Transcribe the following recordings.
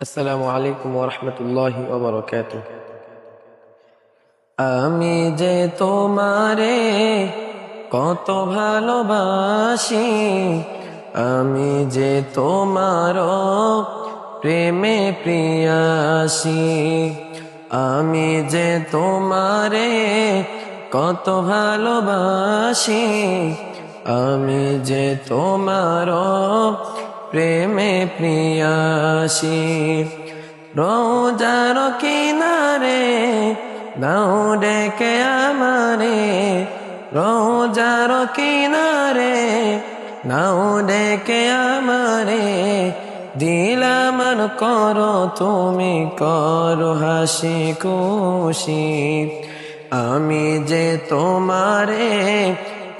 আসসালামু আলাইকুম ওয়া রাহমাতুল্লাহি ওয়া বারাকাতুহু। আমি যে তোমারে কত ভালোবাসি, আমি যে তোমার প্রেমে প্রিয়াসী। আমি যে তোমারে কত ভালোবাসি, আমি যে তোমার প্রেমে প্রিয়াসী। রোজার কিনারে নাও ডেকে আমারে, রোজার কিনারে নাও ডেকে আমারে। দিলাম করো তুমি করো হাসি খুশি। আমি যে তোমারে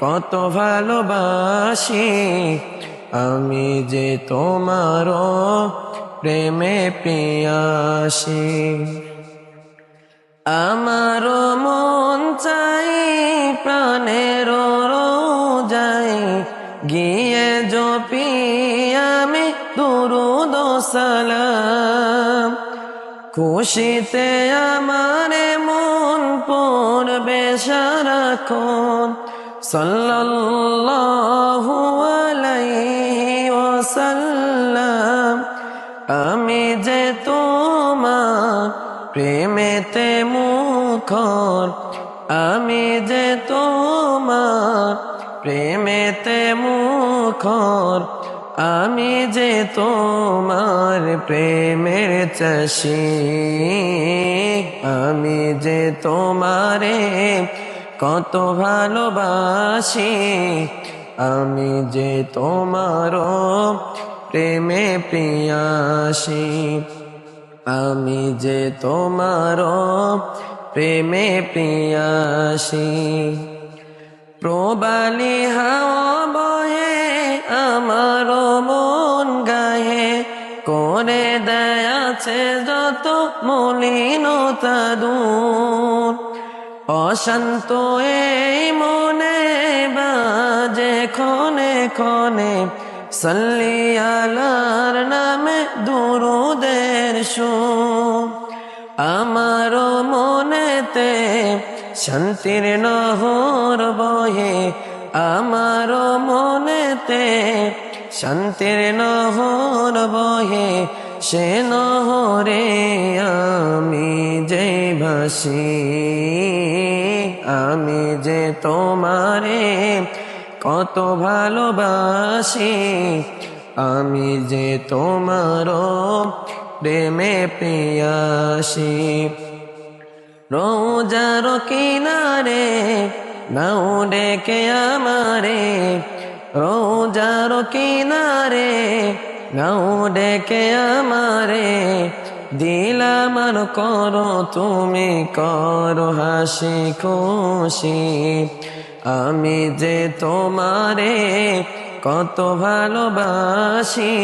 কত ভালোবাসি, আমি যে তোমার প্রেমে প্রিয়াসী। আমার মন চাই প্রাণের রোজায় গিয়ে জপি আমি দুরূদ ও সালাম। খুশিতে আমারে মন পড়বে সারাক্ষণ, সাল্লাল্লাহু আলাইহি ওয়াসাল্লাম। আমি যে তোমার প্রেমেতে মুখর, আমি যে তোমার প্রেমেতে মুখর, আমি যে তোমার প্রেমের চাষী। আমি যে তোমারে কত ভালোবাসি, আমি যে তোমার প্রেমে প্রিয়াসী। আমি যে তোমার প্রেমে প্রিয়াসী। প্রবালি হাওয়া বহে আমার মন গায়ে, করে দেয়াছে যত মলিনতা দূর। অশান্ত এই মনে বাজে ক্ষণে ক্ষণে সাল্লি আলার নামে দুরূদের সুর। আমার মনেতে শান্তির নহর বহে, আমার মনেতে শান্তির নহর বহে। সে নহরে আমি যে ভাসি, আমি যে তোমারে কত ভালোবাসি, আমি যে তোমার প্রেমে প্রিয়াসী। রোজার কিনারে নাও ডেকে আমারে, রোজার কিনারে নাও ডেকে আমারে। দিলাম করো তুমি করো হাসি খুশি। আমি যে তোমারে কত ভালোবাসি,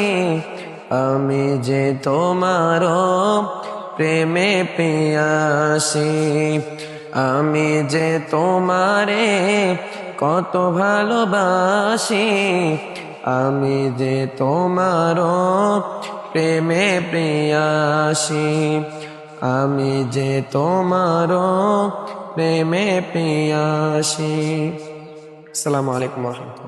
আমি যে তোমার প্রেমে প্রিয়াসী। আমি যে তোমারে কত ভালোবাসি, আমি যে তোমার প্রেমে প্রিয়াসী। আমি যে তোমার প্রেমে প্রিয়াসী। আসসালামু আলাইকুম ওয়া রাহমাতুল্লাহ।